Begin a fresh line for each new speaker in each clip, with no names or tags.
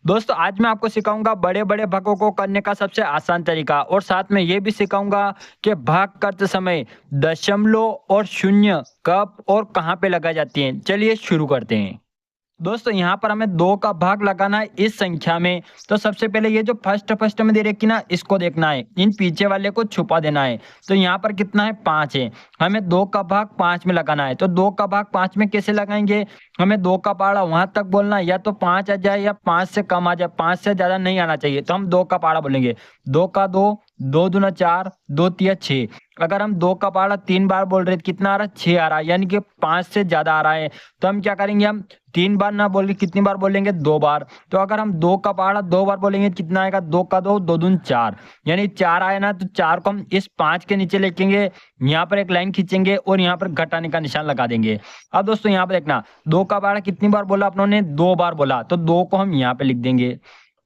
दोस्तों आज मैं आपको सिखाऊंगा बड़े बड़े भागों को करने का सबसे आसान तरीका और साथ में ये भी सिखाऊंगा कि भाग करते समय दशमलव और शून्य कब और कहाँ पे लगाई जाती हैं। चलिए शुरू करते हैं। दोस्तों यहाँ पर हमें 2 का भाग लगाना है इस संख्या में। तो सबसे पहले ये जो फर्स्ट में दे रखी ना, इसको देखना है, इन पीछे वाले को छुपा देना है। तो यहाँ पर कितना है, 5 है। हमें 2 का भाग 5 में लगाना है। तो 2 का भाग 5 में कैसे लगाएंगे, हमें 2 का पहाड़ा वहां तक बोलना है, या तो 5 आ जाए या 5 से कम आ जाए, 5 से ज्यादा नहीं आना चाहिए। तो हम 2 का पहाड़ा बोलेंगे, 2 का 2, 2 दूना 4, 2 तिया 6। अगर हम 2 का पहाड़ा 3 बार बोल रहे हैं, कितना आ रहा है, 6 आ रहा है, यानी कि 5 से ज्यादा आ रहा है। तो हम क्या करेंगे, हम 3 बार ना बोल के कितनी बार बोलेंगे, 2 बार। तो अगर हम 2 का पहाड़ा 2 बार बोलेंगे, कितना आएगा, 2 का 2, 2 दून 4, यानी 4 आए ना। तो 4 को हम इस 5 के नीचे लिखेंगे, यहाँ पर एक लाइन खींचेंगे और यहाँ पर घटाने का निशान लगा देंगे। अब दोस्तों यहाँ पर देखना, 2 का पहाड़ा कितनी बार बोला अपनों ने, 2 बार बोला। तो 2 को हम यहाँ पे लिख देंगे।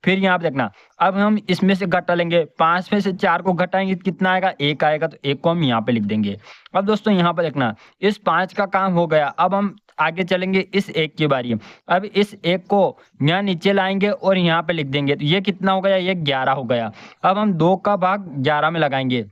फिर यहाँ पे देखना, अब हम इसमें से घटा लेंगे, 5 में से 4 को घटाएंगे, कितना आएगा, 1 आएगा। तो 1 को हम यहाँ पे लिख देंगे। अब दोस्तों यहाँ पर देखना, इस 5 का काम हो गया। अब हम आगे चलेंगे, इस 1 की बारी। अब इस 1 को यहाँ नीचे लाएंगे और यहाँ पे लिख देंगे। तो ये कितना हो गया, ये 11 हो गया। अब हम 2 का भाग 11 में लगाएंगे।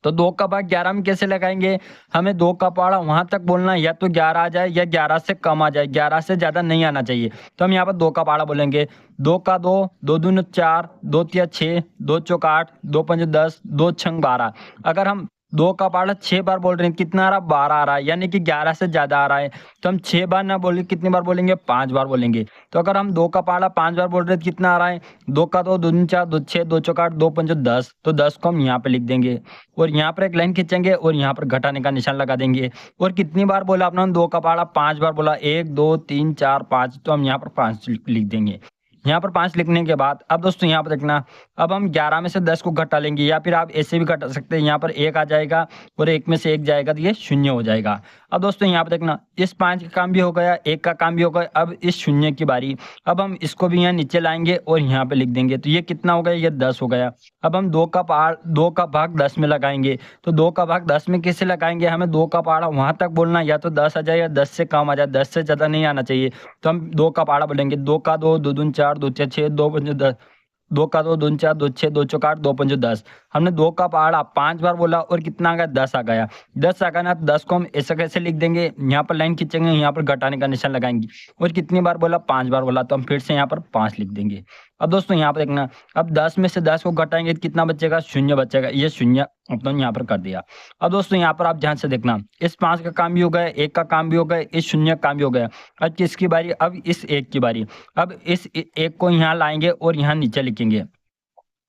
तो 2 का भाग 11 में कैसे लगाएंगे, हमें 2 का पहाड़ा वहां तक बोलना है, या तो 11 आ जाए या 11 से कम आ जाए, 11 से ज्यादा नहीं आना चाहिए। तो हम यहाँ पर 2 का पहाड़ा बोलेंगे, 2 का 2, 2 दूनी 4, 2 तिया 6, 2 चौक 8, 2 पंजे 10, 2 छंग 12। अगर हम 2 का पहाड़ा 6 बार बोल रहे हैं, कितना आ रहा, 12 आ रहा है, यानी कि 11 से ज्यादा आ रहा है। तो हम 6 बार ना बोले, कितनी बार बोलेंगे, 5 बार बोलेंगे। तो अगर हम 2 का पहाड़ा 5 बार बोल रहे हैं, कितना आ रहा है, 2 का 2, 2 दूनी 4, 2 6, 2 चौक 8, 2 पंजे 10। तो 10 को हम यहाँ पे लिख देंगे और यहाँ पर एक लाइन खींचेंगे और यहाँ पर घटाने का निशान लगा देंगे। और कितनी बार बोला अपना, 2 का पहाड़ा 5 बार बोला, 1 2 3 4 5। तो हम यहाँ पर 5 लिख देंगे। यहाँ पर 5 लिखने के बाद अब दोस्तों यहाँ पर देखना, अब हम 11 में से 10 को घटा लेंगे, या फिर आप ऐसे भी घटा सकते हैं। यहाँ पर 1 आ जाएगा और 1 में से 1 जाएगा, तो ये 0 हो जाएगा। अब दोस्तों यहाँ पर देखना, इस 5 का काम भी हो गया, 1 का काम भी हो गया। अब इस 0 की बारी, अब हम इसको भी यहाँ नीचे लाएंगे और यहाँ पे लिख देंगे। तो ये कितना हो गया, ये 10 हो गया। अब हम 2 का भाग 10 में लगाएंगे। तो 2 का भाग 10 में कैसे लगाएंगे, हमें 2 का पहाड़ा वहां तक बोलना, या तो 10 आ जाए या 10 से कम आ जाए, 10 से ज्यादा नहीं आना चाहिए। तो हम 2 का पहाड़ा बोलेंगे, 2 का 2, 2 दूनी 4, 2 तिया 6, 2 पंजे 10, 2 का 2, 2 4, 2 6, 2 चौक 8, 2 पंजे 10। हमने 2 का पहाड़ा 5 बार बोला और कितना आ गया, 10 आ गया। 10 आ गया ना, तो 10 को हम ऐसा कैसे लिख देंगे, यहाँ पर लाइन खींचेंगे, यहाँ पर घटाने का निशान लगाएंगे। और कितनी बार बोला, 5 बार बोला। तो हम फिर से यहाँ पर 5 लिख देंगे। अब दोस्तों यहाँ पर देखना, अब 10 में से 10 को घटाएंगे तो कितना बचेगा, 0 बचेगा। ये 0 अपने यहाँ पर कर दिया। अब दोस्तों यहाँ पर आप ध्यान से देखना, इस 5 का काम भी हो गया, 1 का काम भी हो गया, इस 0 का काम भी हो गया। अब किसकी बारी, अब इस 1 की बारी। अब इस 1 को यहाँ लाएंगे और यहाँ नीचे लिखेंगे।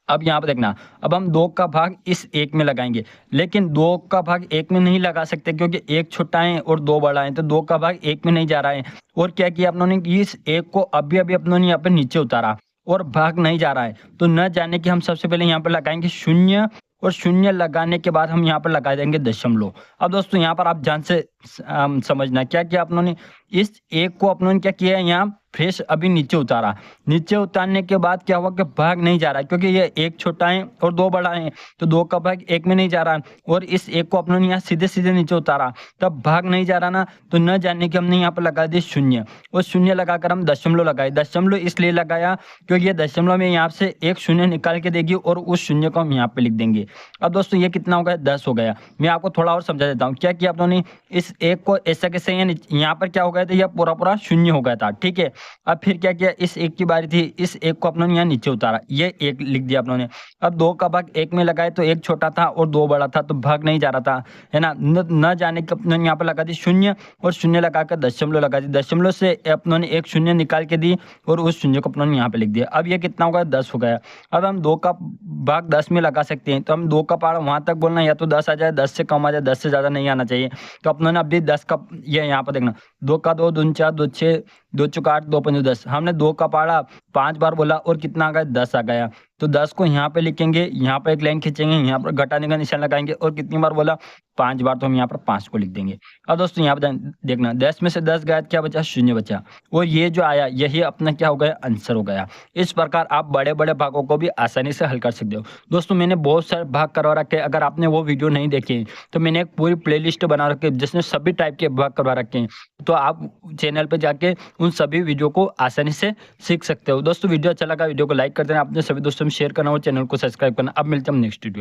अब यहाँ पर देखना, अब हम 2 का भाग इस 1 में लगाएंगे, लेकिन 2 का भाग 1 में नहीं लगा सकते क्योंकि 1 छोटा है और 2 बड़ा है। तो 2 का भाग 1 में नहीं जा रहा है। और क्या किया अपनों ने, इस 1 को अभी अभी अपनों ने यहाँ पर नीचे उतारा और भाग नहीं जा रहा है। तो न जाने कि हम सबसे पहले यहाँ पर लगाएंगे 0, और 0 लगाने के बाद हम यहाँ पर लगा देंगे दशमलव। अब दोस्तों यहाँ पर आप ध्यान से समझना, क्या किया अपनों ने, इस 1 को अपनों ने क्या किया, यहाँ फ्रेश अभी नीचे उतारा। नीचे उतारने के बाद क्या हुआ कि भाग नहीं जा रहा है, क्योंकि ये 1 छोटा है और 2 बड़ा है। तो 2 का भाग 1 में नहीं जा रहा है, और इस 1 को अपनों ने यहाँ सीधे सीधे नीचे उतारा, तब भाग नहीं जा रहा ना। तो न जाने कि हमने यहाँ पर लगा दिया 0, और 0 लगाकर हम दशमलव लगाए। दशमलव इसलिए लगाया क्योंकि ये दशमलव में यहाँ से एक 0 निकाल के देगी और उस 0 को हम यहाँ पे लिख देंगे। अब दोस्तों ये कितना हो गया, 10 हो गया। मैं आपको थोड़ा और समझा देता हूँ। क्या किया अपनों ने, इस 1 को ऐसा कैसे, यहाँ पर क्या हो गया था, यह पूरा पूरा 0 हो गया था, ठीक है। अब फिर क्या किया, इस 1 की बारी थी, इस 1 को अपनों ने यहाँ नीचे उतारा, ये 1 लिख दिया अपनों ने। अब 2 का भाग 1 में लगाए, तो 1 छोटा था और 2 बड़ा था, तो भाग नहीं जा रहा था, है ना। न जाने कि अपनों ने यहाँ पर लगा दी 0, और 0 लगाकर दशमलव लगा दी। दशमलव से अपनों ने एक 0 निकाल के दी और उस 0 को अपनों ने यहाँ पे लिख दिया। अब ये कितना होगा, 10 हो गया। अब हम 2 का भाग 10 में लगा सकते हैं। तो हम 2 का पहाड़ा वहां तक बोलना, या तो 10 आ जाए, 10 से कम आ जाए, 10 से ज्यादा नहीं आना चाहिए। तो अपनों ने अभी 10 का, ये यहाँ पर देखना, 2 का 2, 2 4, 2 6, 2 चौक 8, 2 पंजे 10। हमने 2 का पहाड़ा 5 बार बोला और कितना आ गया, 10 आ गया। तो 10 को यहाँ पे लिखेंगे, यहाँ पे एक लाइन खींचेंगे, यहाँ पर घटाने का निशान लगाएंगे, और कितनी बार बोला, 5 बार। तो हम यहाँ पर 5 को लिख देंगे। अब दोस्तों यहाँ पर देखना, 10 में से 10 गया, क्या बचा, 0 बचा। और ये जो आया, यही अपना क्या हो गया, आंसर हो गया। इस प्रकार आप बड़े बड़े भागों को भी आसानी से हल कर सकते हो। दोस्तों मैंने बहुत सारे भाग करवा रखे, अगर आपने वो वीडियो नहीं देखे तो मैंने एक पूरी प्लेलिस्ट बना रखी है जिसमें सभी टाइप के भाग करवा रखे हैं। तो आप चैनल पे जाके उन सभी वीडियो को आसानी से सीख सकते हो। दोस्तों वीडियो अच्छा लगा वीडियो को लाइक कर देना, अपने सभी दोस्तों में शेयर करना और चैनल को सब्सक्राइब करना। अब मिलते हैं हम नेक्स्ट वीडियो।